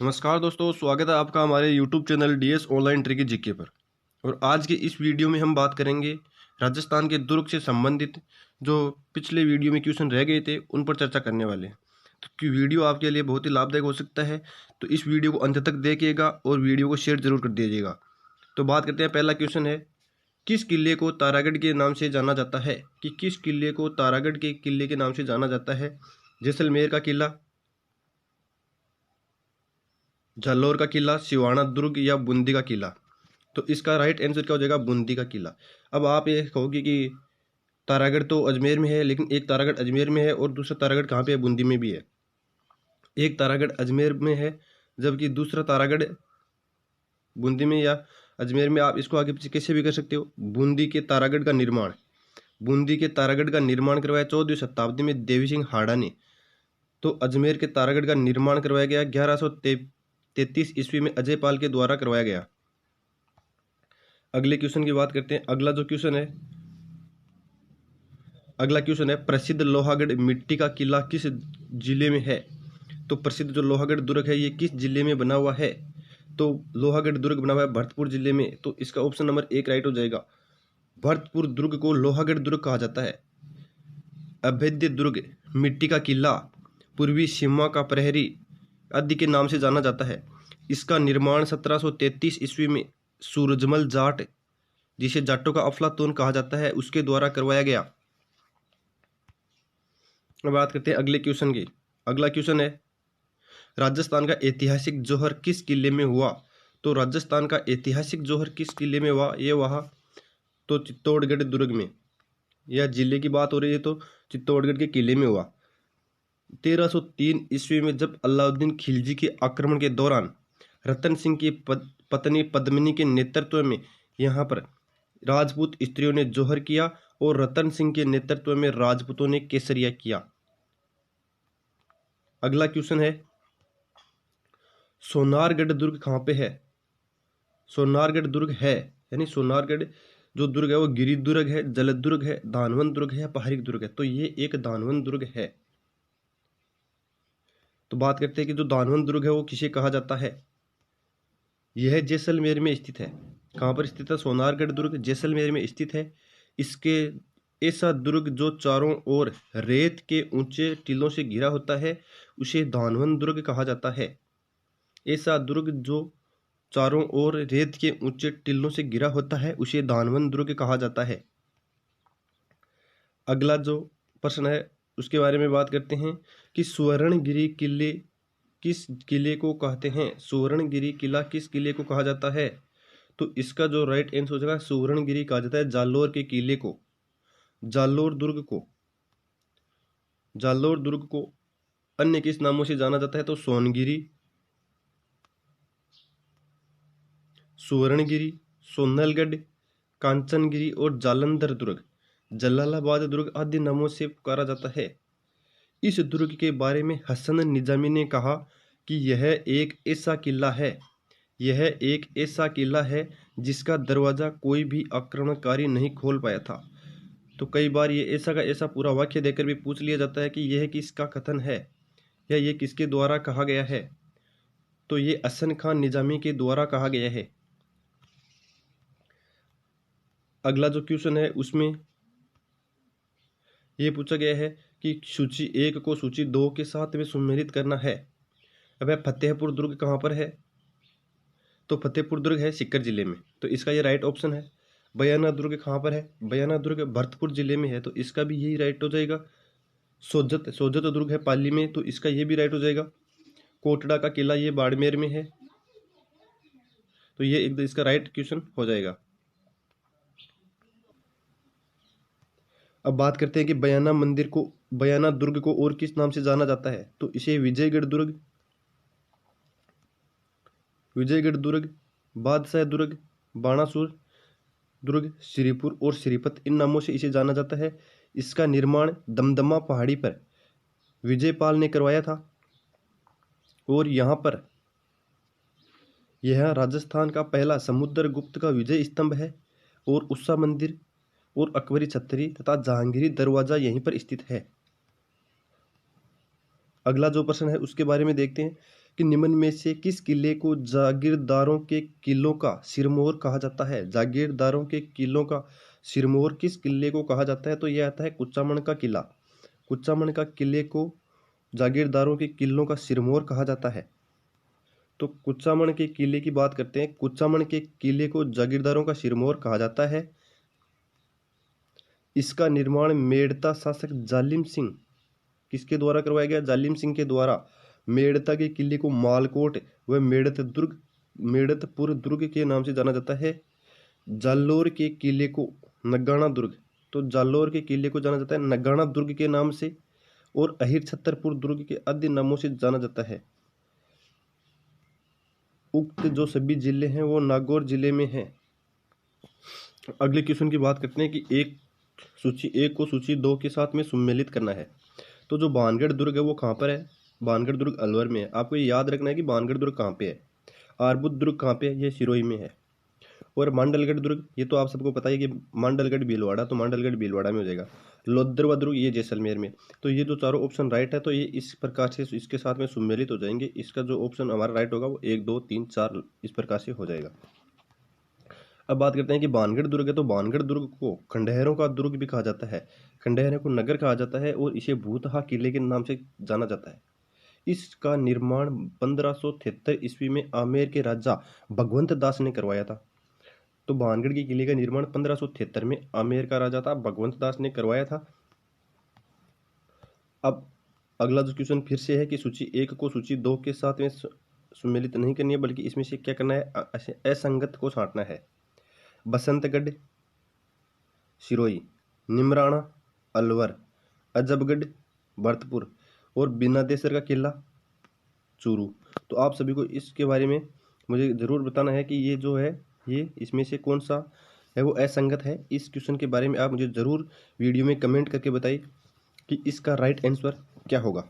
नमस्कार दोस्तों, स्वागत है आपका हमारे YouTube channel DS online tricky GK पर। और आज के इस वीडियो में हम बात करेंगे राजस्थान के दुर्ग से संबंधित जो पिछले वीडियो में क्वेश्चन रह गए थे उन पर चर्चा करने वाले हैं। तो वीडियो आपके लिए बहुत ही लाभदायक हो सकता है, तो इस वीडियो को अंत तक देखिएगा और वीडियो को शेयर जरूर कर दीजिएगा। तो बात करते हैं, पहला क्वेश्चन है, किस किले को तारागढ़ के नाम से जाना जाता है? कि किस किले को तारागढ़ के किले के नाम से जाना जाता है? जैसलमेर का किला, जालौर का किला, सिवाना दुर्ग या बूंदी का किला? तो इसका राइट आंसर क्या हो जाएगा? बूंदी का किला। अब आप ये कहोगे कि तारागढ़ तो अजमेर में है, लेकिन एक तारागढ़ अजमेर में है और दूसरा तारागढ़ कहाँ पे है? बूंदी में भी है। एक तारागढ़ अजमेर में है जबकि दूसरा तारागढ़ बूंदी में या अजमेर में। आप इसको आगे पीछे कैसे भी कर सकते हो। बूंदी के तारागढ़ का निर्माण करवाया 14वीं शताब्दी में देवी सिंह हाड़ा ने। तो अजमेर के तारागढ़ का निर्माण करवाया गया 1133 ईस्वी में अजय पाल के द्वारा करवाया गया। अगले क्वेश्चन की बात करते हैं। अगला क्वेश्चन है, प्रसिद्ध लोहागढ़ मिट्टी का किला किस जिले में है? तो प्रसिद्ध जो लोहागढ़ दुर्ग है ये किस जिले में बना हुआ है? तो लोहागढ़ दुर्ग बना हुआ है भरतपुर जिले में। तो इसका ऑप्शन नंबर 1 राइट हो जाएगा। भरतपुर दुर्ग को लोहागढ़ दुर्ग कहा जाता है। अभेद्य दुर्ग, मिट्टी का किला, पूर्वी सीमा का प्रहरी आदि के नाम से जाना जाता है। इसका निर्माण 1733 ईस्वी में सूरजमल जाट, जिसे जाटों का अफलातून कहा जाता है, उसके द्वारा करवाया गया। अब बात करते हैं अगले क्वेश्चन की। अगला क्वेश्चन है, राजस्थान का ऐतिहासिक जौहर किस किले में हुआ? तो राजस्थान का ऐतिहासिक जौहर किस किले में हुआ? ये वहाँ तो चित्तौड़गढ़ दुर्ग में, या जिले की बात हो रही है तो चित्तौड़गढ़ के किले में हुआ। 1303 ईस्वी में जब अलाउद्दीन खिलजी के आक्रमण के दौरान रतन सिंह की पत्नी पद्मिनी के नेतृत्व में यहाँ पर राजपूत स्त्रियों ने जौहर किया और रतन सिंह के नेतृत्व में राजपूतों ने केसरिया किया। अगला क्वेश्चन है, सोनारगढ़ दुर्ग कहाँ पे है? सोनारगढ़ दुर्ग है, यानी सोनारगढ़ जो दुर्ग है वो गिरि दुर्ग है, जल दुर्ग है, धानवन दुर्ग है या पहाड़ी दुर्ग है? तो ये एक धानवन दुर्ग है। तो बात करते हैं कि जो धानवन दुर्ग है वो किसे कहा जाता है? यह जैसलमेर में स्थित है। कहाँ पर स्थित है? सोनारगढ़ दुर्ग जैसलमेर में स्थित है। इसके ऐसा दुर्ग जो चारों ओर रेत के ऊंचे टीलों से घिरा होता है उसे धानवन दुर्ग कहा जाता है। ऐसा दुर्ग जो चारों ओर रेत के ऊंचे टीलों से घिरा होता है उसे धानवन दुर्ग कहा जाता है। अगला जो प्रश्न है उसके बारे में बात करते हैं कि सुवर्णगिरी किले किस किले को कहते हैं? सुवर्णगिरी किला किस किले को कहा जाता है? तो इसका जो राइट आंसर हो जाएगा, सुवर्णगिरी कहा जाता है जालोर के किले को। जालोर दुर्ग को अन्य किस नामों से जाना जाता है? तो सोनगिरी, सुवर्णगिरी, सोनलगढ़, कांचनगिरी और जालंधर दुर्ग, जलालाबाद दुर्ग आदि नामों से पुकारा जाता है। इस दुर्ग के बारे में हसन निजामी ने कहा कि यह एक ऐसा किला है जिसका दरवाजा कोई भी आक्रमणकारी नहीं खोल पाया था। तो कई बार ये ऐसा का ऐसा पूरा वाक्य देकर भी पूछ लिया जाता है कि यह किसका कथन है या ये किसके द्वारा कहा गया है। तो ये हसन खान निजामी के द्वारा कहा गया है। अगला जो क्वेश्चन है उसमें ये पूछा गया है कि सूची 1 को सूची 2 के साथ में सम्मिलित करना है। अब फतेहपुर दुर्ग कहाँ पर है? तो फतेहपुर दुर्ग है सीकर जिले में। तो इसका ये राइट ऑप्शन है। बयाना दुर्ग कहाँ पर है? बयाना दुर्ग भरतपुर जिले में है। तो इसका भी यही राइट हो जाएगा। सोजत दुर्ग है पाली में। तो इसका ये भी राइट हो जाएगा। कोटड़ा का किला ये बाड़मेर में है। तो ये इसका राइट क्वेश्चन हो जाएगा। अब बात करते हैं कि बयाना दुर्ग को और किस नाम से जाना जाता है? तो इसे विजयगढ़ दुर्ग, बादशाह दुर्ग, बाणासुर दुर्ग, श्रीपुर और श्रीपत, इन नामों से इसे जाना जाता है। इसका निर्माण दमदमा पहाड़ी पर विजयपाल ने करवाया था और यहाँ पर यह राजस्थान का पहला समुद्रगुप्त का विजय स्तंभ है और उषा मंदिर और अकबरी छतरी तथा जहांगीरी दरवाजा यहीं पर स्थित है। अगला जो प्रश्न है उसके बारे में देखते हैं कि निम्न में से किस किले को जागीरदारों के किलों का सिरमौर कहा जाता है? जागीरदारों के किलों का सिरमौर किस किले को कहा जाता है? तो यह आता है कुचामन का किला। कुचामन का किले को जागीरदारों के किलों का सिरमौर कहा जाता है। तो कुचामन के किले की बात करते हैं। कुचामन के किले को जागीरदारों का सिरमौर कहा जाता है। इसका निर्माण मेड़ता शासक जालिम सिंह किसके द्वारा करवाया गया? जालिम सिंह के द्वारा। मेड़ता के किले को मालकोट व मेड़तपुर दुर्ग के नाम से जाना जाता है। जालोर के किले को नगाना दुर्ग, तो जालोर के किले को जाना जाता है नगाना दुर्ग के नाम से, और अहिर छतरपुर दुर्ग के आदि नामों से जाना जाता है। उक्त जो सभी जिले हैं वो नागौर जिले में हैं। अगले क्वेश्चन की बात करते हैं कि सूची 1 को सूची 2 के साथ में सम्मिलित करना है। तो जो भानगढ़ दुर्ग है वो कहाँ पर है? भानगढ़ दुर्ग अलवर में है। आपको ये याद रखना है कि भानगढ़ दुर्ग कहाँ पे है। आरबुद दुर्ग कहाँ पे है? ये सिरोही में है। और मांडलगढ़ दुर्ग, ये तो आप सबको पता है कि मांडलगढ़ भीलवाड़ा, तो मांडलगढ़ भीलवाड़ा में हो जाएगा। लोदरवा दुर्ग ये जैसलमेर में। तो ये जो चारों ऑप्शन राइट है, तो ये इस प्रकार से इसके साथ में सम्मिलित हो जाएंगे। इसका जो ऑप्शन हमारा राइट होगा वो 1 2 3 4 इस प्रकार से हो जाएगा। अब बात करते हैं कि भानगढ़ दुर्ग है। तो भानगढ़ दुर्ग को खंडहरों का दुर्ग भी कहा जाता है, खंडहरों को नगर कहा जाता है, और इसे भूतहा किले के नाम से जाना जाता है। इसका निर्माण 1573 ईस्वी में आमेर के राजा भगवंत दास ने करवाया था। तो भानगढ़ के किले का निर्माण 1573 में आमेर का राजा था भगवंत दास ने करवाया था। अब अगला जो क्वेश्चन फिर से है कि सूची 1 को सूची 2 के साथ में सम्मिलित नहीं करनी है, बल्कि इसमें से क्या करना है? असंगत को छांटना है। बसंतगढ़ सिरोही, निमराना अलवर, अजबगढ़ भरतपुर, और बिनादेसर का किला चूरू। तो आप सभी को इसके बारे में मुझे ज़रूर बताना है कि ये जो है ये इसमें से कौन सा है वो असंगत है। इस क्वेश्चन के बारे में आप मुझे ज़रूर वीडियो में कमेंट करके बताइए कि इसका राइट आंसर क्या होगा।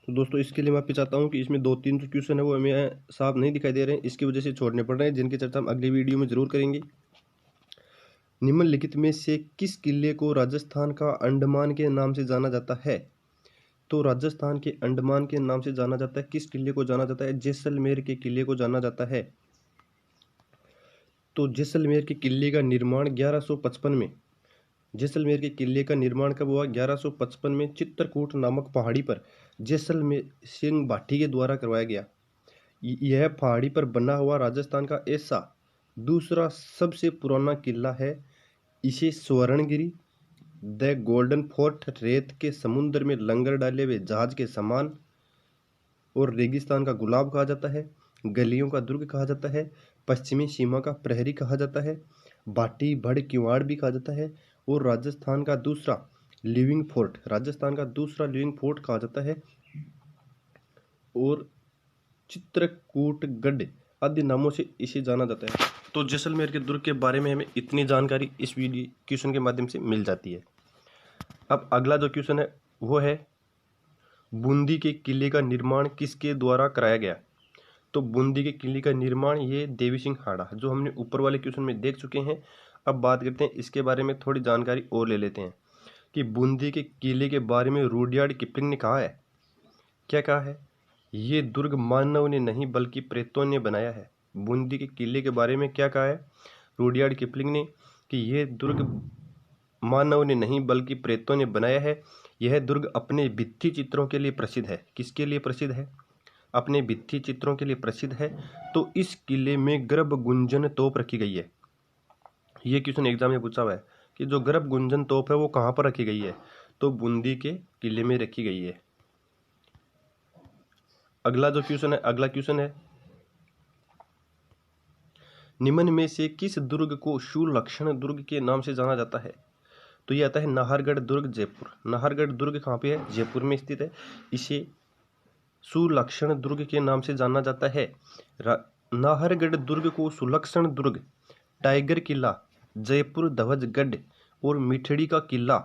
तो दोस्तों इसके लिए माफ़ी चाहता हूँ कि इसमें 2-3 जो क्वेश्चन है वो हमें साफ नहीं दिखाई दे रहे हैं, इसकी वजह से छोड़ने पड़ रहे हैं, जिनकी चर्चा हम अगली वीडियो में ज़रूर करेंगे। निम्नलिखित में से किस किले को राजस्थान का अंडमान के नाम से जाना जाता है? तो राजस्थान के अंडमान के नाम से जाना जाता है किस किले को जाना जाता है? जैसलमेर के किले को जाना जाता है। तो जैसलमेर के किले का निर्माण 1155 में, जैसलमेर के किले का निर्माण कब हुआ? 1155 में चित्रकूट नामक पहाड़ी पर जैसलमेर सिंह भाटी के द्वारा करवाया गया। यह पहाड़ी पर बना हुआ राजस्थान का ऐसा दूसरा सबसे पुराना किला है। इसे स्वर्णगिरी, द गोल्डन फोर्ट, रेत के समुद्र में लंगर डाले हुए जहाज के समान, और रेगिस्तान का गुलाब कहा जाता है, गलियों का दुर्ग कहा जाता है, पश्चिमी सीमा का प्रहरी कहा जाता है, भाटी भड़ किवाड़ भी कहा जाता है, और राजस्थान का दूसरा लिविंग फोर्ट, राजस्थान का दूसरा लिविंग फोर्ट कहा जाता है, और चित्रकूटगढ़ आदि नामों से इसे जाना जाता है। तो जैसलमेर के दुर्ग के बारे में हमें इतनी जानकारी इस वीडियो क्वेश्चन के माध्यम से मिल जाती है। अब अगला जो क्वेश्चन है वो है बूंदी के किले का निर्माण किसके द्वारा कराया गया? तो बूंदी के किले का निर्माण ये देवी सिंह हाड़ा, जो हमने ऊपर वाले क्वेश्चन में देख चुके हैं। अब बात करते हैं इसके बारे में, थोड़ी जानकारी और ले लेते हैं कि बूंदी के किले के बारे में रुडयार्ड किपलिंग ने कहा है। क्या कहा है? ये दुर्ग मानव ने नहीं बल्कि प्रेतों ने बनाया है। बूंदी के किले के बारे में क्या कहा है रुडयार्ड किपलिंग ने? कि ये दुर्ग मानव ने नहीं बल्कि प्रेतों ने बनाया है। यह दुर्ग अपने भित्ति चित्रों के लिए प्रसिद्ध है। किसके लिए प्रसिद्ध है? अपने भित्ति चित्रों के लिए प्रसिद्ध है। तो इस किले में गर्भ गुंजन तोप रखी गई है। ये क्वेश्चन एग्जाम में पूछा हुआ है कि जो गर्भ गुंजन तोप है वो कहाँ पर रखी गई है? तो बूंदी के किले में रखी गई है। अगला क्वेश्चन है निम्न में से किस दुर्ग को सुलक्षण दुर्ग के नाम से जाना जाता है? तो ये आता है नाहरगढ़ दुर्ग जयपुर। नाहरगढ़ दुर्ग कहाँ पे है? जयपुर में स्थित है। इसे सुलक्षण दुर्ग के नाम से जाना जाता है। नाहरगढ़ दुर्ग को सुलक्षण दुर्ग, टाइगर किला, जयपुर ध्वजगढ़ और मिठड़ी का किला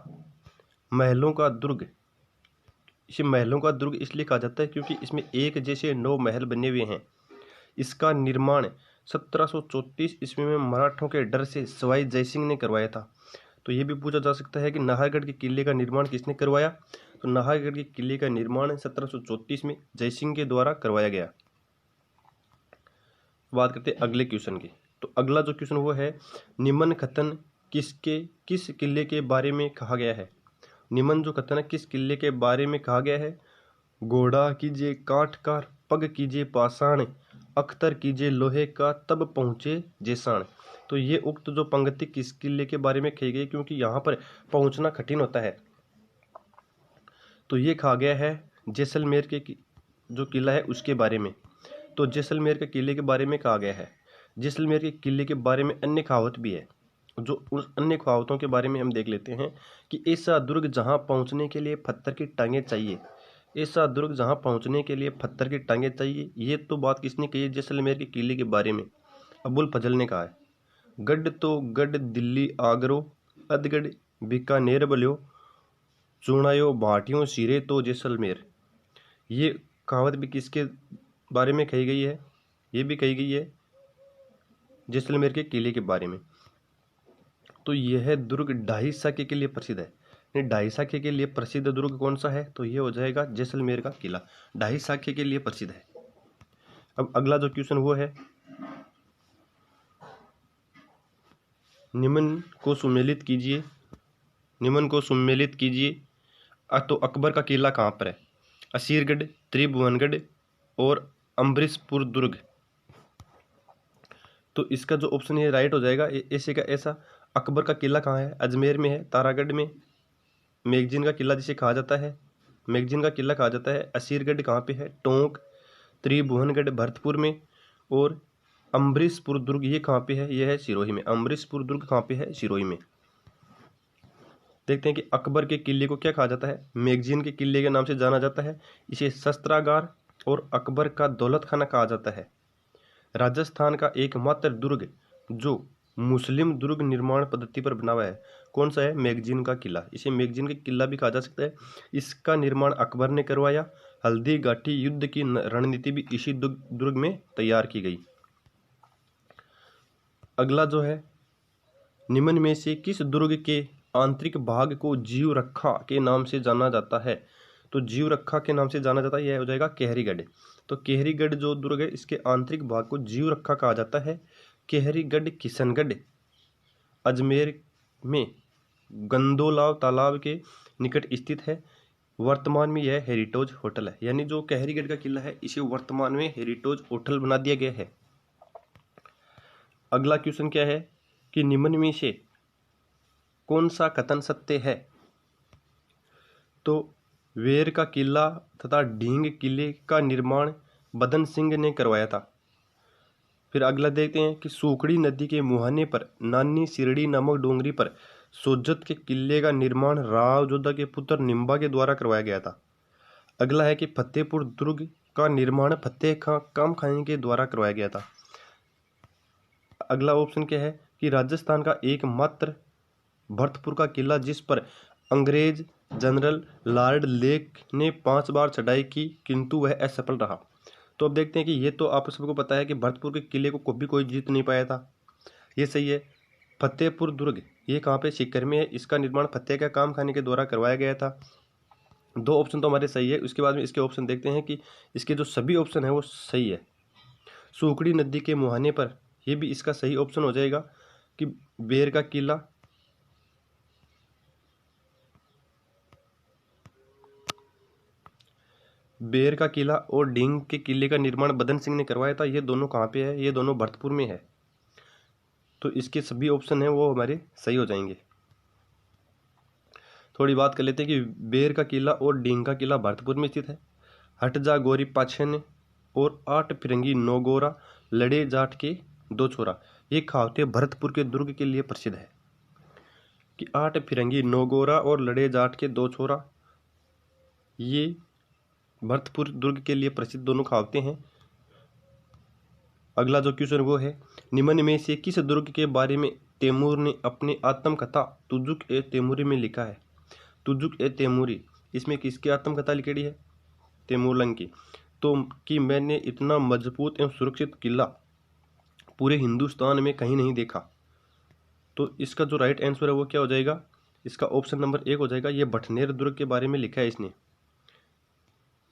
महलों का दुर्ग, इसे महलों का दुर्ग इसलिए कहा जाता है क्योंकि इसमें एक जैसे 9 महल बने हुए हैं। इसका निर्माण 1734 ईस्वी में मराठों के डर से सवाई जयसिंह ने करवाया था। तो ये भी पूछा जा सकता है कि नाहरगढ़ के किले का निर्माण किसने करवाया। तो नाहरगढ़ के किले का निर्माण 1734 में जयसिंह के द्वारा करवाया गया। बात करते हैं अगले क्वेश्चन की। तो अगला जो क्वेश्चन वो है, निम्न कथन किस किले के बारे में कहा गया है। निम्न जो कथन है किस किले के बारे में कहा गया है। घोड़ा कीजिए काठ का, पग कीजिए पाषाण, अख्तर कीजिए लोहे का, तब पहुँचे जेसाण। तो ये उक्त जो पंक्ति किस किले के बारे में कही गई, क्योंकि यहाँ पर पहुँचना कठिन होता है। तो ये कहा गया है जैसलमेर के जो किला है उसके बारे में। तो जैसलमेर के किले के बारे में कहा गया है। जैसलमेर के किले के बारे में अन्य कहावत भी है, जो उस अन्य कहावतों के बारे में हम देख लेते हैं कि ऐसा दुर्ग जहाँ पहुँचने के लिए पत्थर की टांगें चाहिए। ऐसा दुर्ग जहाँ पहुँचने के लिए पत्थर की टांगें चाहिए, ये तो बात किसने कही है, जैसलमेर के किले के बारे में अबुल फजल ने कहा है। गढ़ तो गढ़ दिल्ली आगरो, अधगढ़ बीकानेर बल्यो, चुनायो भाटियों सिरे तो जैसलमेर। ये कहावत भी किसके बारे में कही गई है, ये भी कही गई है जैसलमेर के किले के बारे में। तो यह दुर्ग ढाई साखे के लिए प्रसिद्ध है। ढाई साखे के लिए प्रसिद्ध दुर्ग कौन सा है, तो ये हो जाएगा जैसलमेर का किला, ढाई साखे के लिए प्रसिद्ध है। अब अगला जो क्वेश्चन वो है, निम्न को सुमेलित कीजिए। निम्न को सुमेलित कीजिए। तो अकबर का किला कहाँ पर है, असीरगढ़, त्रिभुवनगढ़ और अम्बरीशपुर दुर्ग। तो इसका जो ऑप्शन है राइट हो जाएगा ऐसे का ऐसा। अकबर का किला कहाँ है, अजमेर में है, तारागढ़ में। मैगजीन का किला जिसे कहा जाता है, मैगजीन का किला कहा जाता है। असीरगढ़ कहाँ पे है, टोंक। त्रिभुवनगढ़ भरतपुर में। और अम्बरीशपुर दुर्ग ये कहाँ पे है, यह है सिरोही में। अम्बरीशपुर दुर्ग कहाँ पे है, सिरोही में। देखते हैं कि अकबर के किले को क्या कहा जाता है। मैगजीन के किले के नाम से जाना जाता है। इसे शस्त्रागार और अकबर का दौलत खाना कहा जाता है। राजस्थान का एकमात्र दुर्ग जो मुस्लिम दुर्ग निर्माण पद्धति पर बना हुआ है, कौन सा है, मैगजीन का किला। इसे मैगजीन का किला भी कहा जा सकता है। इसका निर्माण अकबर ने करवाया। हल्दी घाटी युद्ध की रणनीति भी इसी दुर्ग में तैयार की गई। अगला जो है, निम्न में से किस दुर्ग के आंतरिक भाग को जीव रखा के नाम से जाना जाता है। तो जीव रखा के नाम से जाना जाता है, यह हो जाएगा केहरीगढ़। तो केहरीगढ़ जो दुर्ग है इसके आंतरिक भाग को जीव रखा कहा जाता है। केहरीगढ़ किशनगढ़ अजमेर में गंदोलाव तालाब के निकट स्थित है। वर्तमान में यह हेरिटेज होटल है, यानी जो केहरीगढ़ का किला है इसे वर्तमान में हेरिटेज होटल बना दिया गया है। अगला क्वेश्चन क्या है कि निम्न में से कौन सा कथन सत्य है। तो वेर का किला तथा ढींग किले का निर्माण बदन सिंह ने करवाया था। फिर अगला देखते हैं कि सूखड़ी नदी के मुहाने पर नानी सिरड़ी नामक डोंगरी पर सोजत के किले का निर्माण राव जोधा के पुत्र निम्बा के द्वारा करवाया गया था। अगला है कि फतेहपुर दुर्ग का निर्माण फतेह खां काम खानी के द्वारा करवाया गया था। अगला ऑप्शन क्या है कि राजस्थान का एकमात्र भरतपुर का किला जिस पर अंग्रेज जनरल लॉर्ड लेक ने 5 बार चढ़ाई की किंतु वह असफल रहा। तो अब देखते हैं कि ये तो आप सबको पता है कि भरतपुर के किले को कभी कोई जीत नहीं पाया था, ये सही है। फतेहपुर दुर्ग ये कहाँ पे, सीकर में है। इसका निर्माण फतेह का काम खाने के द्वारा करवाया गया था। 2 ऑप्शन तो हमारे सही है। उसके बाद में इसके ऑप्शन देखते हैं कि इसके जो सभी ऑप्शन है वो सही है। सूखड़ी नदी के मुहाने पर, यह भी इसका सही ऑप्शन हो जाएगा कि बेर का किला। बेर का किला और ढींग के किले का निर्माण बदन सिंह ने करवाया था। ये दोनों कहाँ पे है, ये दोनों भरतपुर में है। तो इसके सभी ऑप्शन हैं वो हमारे सही हो जाएंगे। थोड़ी बात कर लेते हैं कि बेर का किला और ढींग का किला भरतपुर में स्थित है। हटजा गोरी पाछन और 8 फिरंगी 9 गोरा, लड़े जाट के 2 छोरा, ये कहावतें भरतपुर के दुर्ग के लिए प्रसिद्ध है कि 8 फिरंगी 9 गोरा और लड़े जाट के 2 छोरा, ये भरतपुर दुर्ग के लिए प्रसिद्ध दोनों कहावतें हैं। अगला जो क्वेश्चन वो है, निम्न में से किस दुर्ग के बारे में तैमूर ने अपनी आत्मकथा तुजुक ए तैमूरी में लिखा है। तुजुक ए तैमूरी, इसमें किसकी आत्मकथा लिखी है, तैमूर लंग की। तो कि मैंने इतना मजबूत एवं सुरक्षित किला पूरे हिंदुस्तान में कहीं नहीं देखा। तो इसका जो राइट आंसर है वो क्या हो जाएगा? इसका ऑप्शन नंबर 1 हो जाएगा। ये बठनेर दुर्ग के बारे में लिखा है इसने।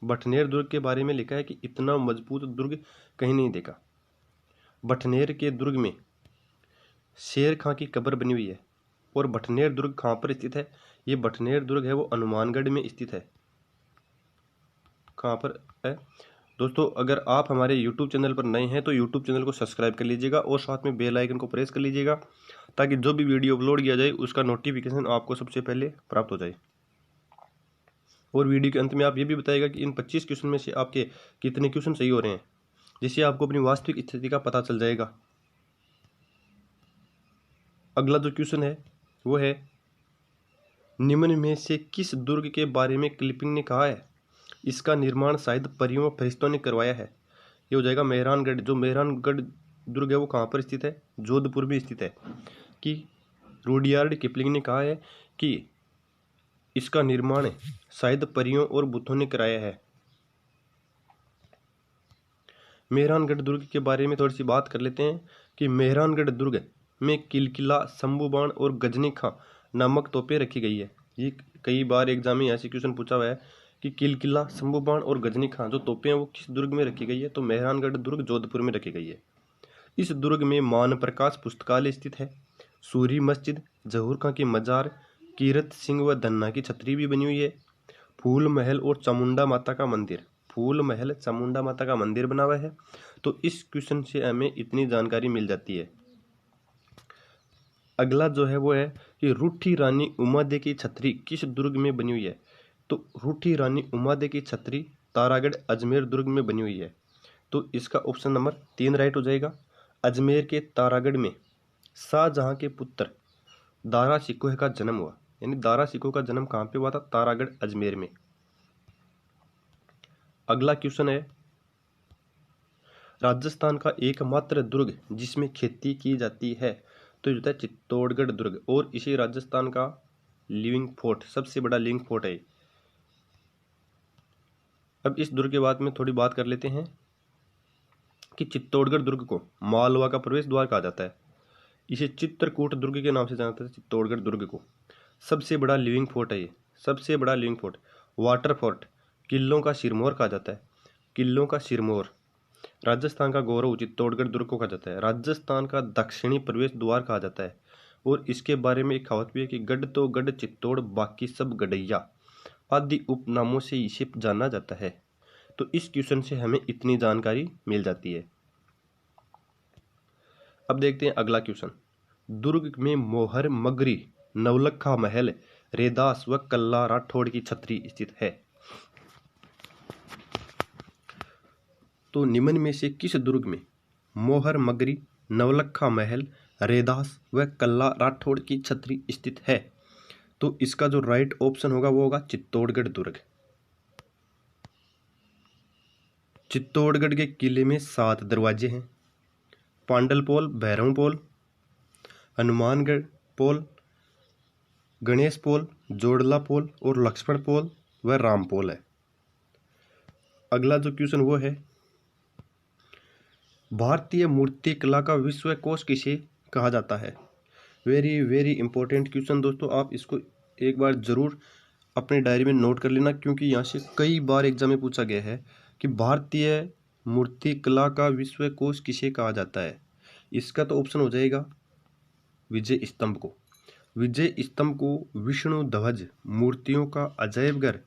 बठनेर दुर्ग के बारे में लिखा है कि इतना मजबूत दुर्ग कहीं नहीं देखा। बठनेर के दुर्ग में शेर खां की कब्र बनी हुई है। और बठनेर दुर्ग कहाँ पर स्थित है? ये बठनेर दुर्ग है वो हनुमानगढ़ में स्थित है। कहाँ पर है दोस्तों? अगर आप हमारे YouTube चैनल पर नए हैं तो YouTube चैनल को सब्सक्राइब कर लीजिएगा और साथ में बेल आइकन को प्रेस कर लीजिएगा, ताकि जो भी वीडियो अपलोड किया जाए उसका नोटिफिकेशन आपको सबसे पहले प्राप्त हो जाए। और वीडियो के अंत में आप ये भी बताइएगा कि इन 25 क्वेश्चन में से आपके कितने क्वेश्चन सही हो रहे हैं, जिससे आपको अपनी वास्तविक स्थिति का पता चल जाएगा। अगला जो क्वेश्चन है वो है, निम्न में से किस दुर्ग के बारे में क्लिपिंग ने कहा है इसका निर्माण शायद परियों व फरिश्तों ने करवाया है? ये हो जाएगा मेहरानगढ़। जो मेहरानगढ़ दुर्ग है वो कहाँ पर स्थित है? जोधपुर में स्थित है। कि रूडयार्ड किपलिंग ने कहा है कि इसका निर्माण शायद परियों और बुतों ने कराया है। मेहरानगढ़ दुर्ग के बारे में थोड़ी सी बात कर लेते हैं कि मेहरानगढ़ दुर्ग में किलकिला, शंभुबाण और गजनी खां नामक तोपें रखी गई है। ये कई बार एग्जाम में ऐसे क्वेश्चन पूछा हुआ है कि किलकिला, शंभुबाण और गजनी खां जो तोपें हैं वो किस दुर्ग में रखी गई है? तो मेहरानगढ़ दुर्ग जोधपुर में रखी गई है। इस दुर्ग में मान प्रकाश पुस्तकालय स्थित है, सूरी मस्जिद, जहूर खां की मजार, कीरत सिंह व धन्ना की छतरी भी बनी हुई है, फूल महल और चामुंडा माता का मंदिर, फूल महल चामुंडा माता का मंदिर बना हुआ है। तो इस क्वेश्चन से हमें इतनी जानकारी मिल जाती है। अगला जो है वो है कि रूठी रानी उमादे की छतरी किस दुर्ग में बनी हुई है? तो रूठी रानी उमादे की छतरी तारागढ़ अजमेर दुर्ग में बनी हुई है। तो इसका ऑप्शन नंबर 3 राइट हो जाएगा। अजमेर के तारागढ़ में शाहजहां के पुत्र दारा शिकोह का जन्म हुआ। यानी दारा शिकोह का जन्म कहाँ पे हुआ था? तारागढ़ अजमेर में। अगला क्वेश्चन है, राजस्थान का एकमात्र दुर्ग जिसमें खेती की जाती है तो ये होता है चित्तौड़गढ़ दुर्ग। और इसी राजस्थान का लिविंग फोर्ट, सबसे बड़ा लिविंग फोर्ट है। अब इस दुर्ग के बाद में थोड़ी बात कर लेते हैं कि चित्तौड़गढ़ दुर्ग को मालवा का प्रवेश द्वार कहा जाता है। इसे चित्रकूट दुर्ग के नाम से जाना जाता है। चित्तौड़गढ़ दुर्ग को सबसे बड़ा लिविंग फोर्ट है। ये सबसे बड़ा लिविंग फोर्ट। वाटर फोर्ट, किलों का सिरमौर कहा जाता है। किलों का सिरमौर, राजस्थान का गौरव चित्तौड़गढ़ दुर्ग को कहा जाता है। राजस्थान का दक्षिणी प्रवेश द्वार कहा जाता है। और इसके बारे में एक कहावत भी है कि गढ़ तो गढ़ चित्तौड़ बाकी सब गढ़ैया आदि उपनामों से इसे जाना जाता है। तो इस क्वेश्चन से हमें इतनी जानकारी मिल जाती है। अब देखते हैं अगला क्वेश्चन। दुर्ग में मोहर, मगरी, नवलखा महल, रेदास व कल्ला राठौड़ की छतरी स्थित है। तो निम्न में से किस दुर्ग में मोहर, मगरी, नवलखा महल, रेदास व कल्ला राठौड़ की छतरी स्थित है? तो इसका जो राइट ऑप्शन होगा वो होगा चित्तौड़गढ़ दुर्ग। चित्तौड़गढ़ के किले में 7 दरवाजे हैं। पांडल पोल, भैरव पोल, हनुमानगढ़ पोल, गणेश पोल, जोड़ला पोल और लक्ष्मण पोल व राम पोल है। अगला जो क्वेश्चन वो है, भारतीय मूर्ति कला का विश्व कोश किसे कहा जाता है? वेरी वेरी इंपॉर्टेंट क्वेश्चन दोस्तों, आप इसको एक बार जरूर अपने डायरी में नोट कर लेना, क्योंकि यहाँ से कई बार एग्जाम में पूछा गया है कि भारतीय मूर्ति कला का विश्व कोश किसे कहा जाता है। इसका तो ऑप्शन हो जाएगा विजय स्तंभ को। विजय स्तंभ को विष्णु ध्वज, मूर्तियों का अजायब घर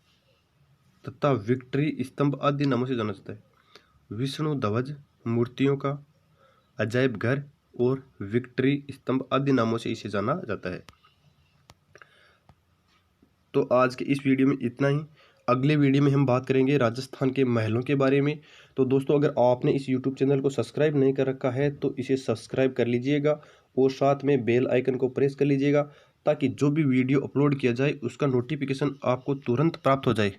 तथा विक्ट्री स्तंभ आदि नामों से जाना जाता है। विष्णु ध्वज, मूर्तियों का अजायब घर और विक्ट्री स्तंभ आदि नामों से इसे जाना जाता है। तो आज के इस वीडियो में इतना ही। अगले वीडियो में हम बात करेंगे राजस्थान के महलों के बारे में। तो दोस्तों, अगर आपने इस YouTube चैनल को सब्सक्राइब नहीं कर रखा है तो इसे सब्सक्राइब कर लीजिएगा और साथ में बेल आइकन को प्रेस कर लीजिएगा, ताकि जो भी वीडियो अपलोड किया जाए उसका नोटिफिकेशन आपको तुरंत प्राप्त हो जाए।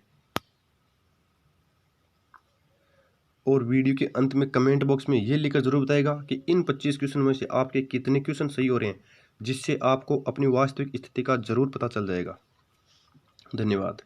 और वीडियो के अंत में कमेंट बॉक्स में ये लिखकर जरूर बताएगा कि इन 25 क्वेश्चन में से आपके कितने क्वेश्चन सही हो रहे हैं, जिससे आपको अपनी वास्तविक स्थिति का जरूर पता चल जाएगा। धन्यवाद।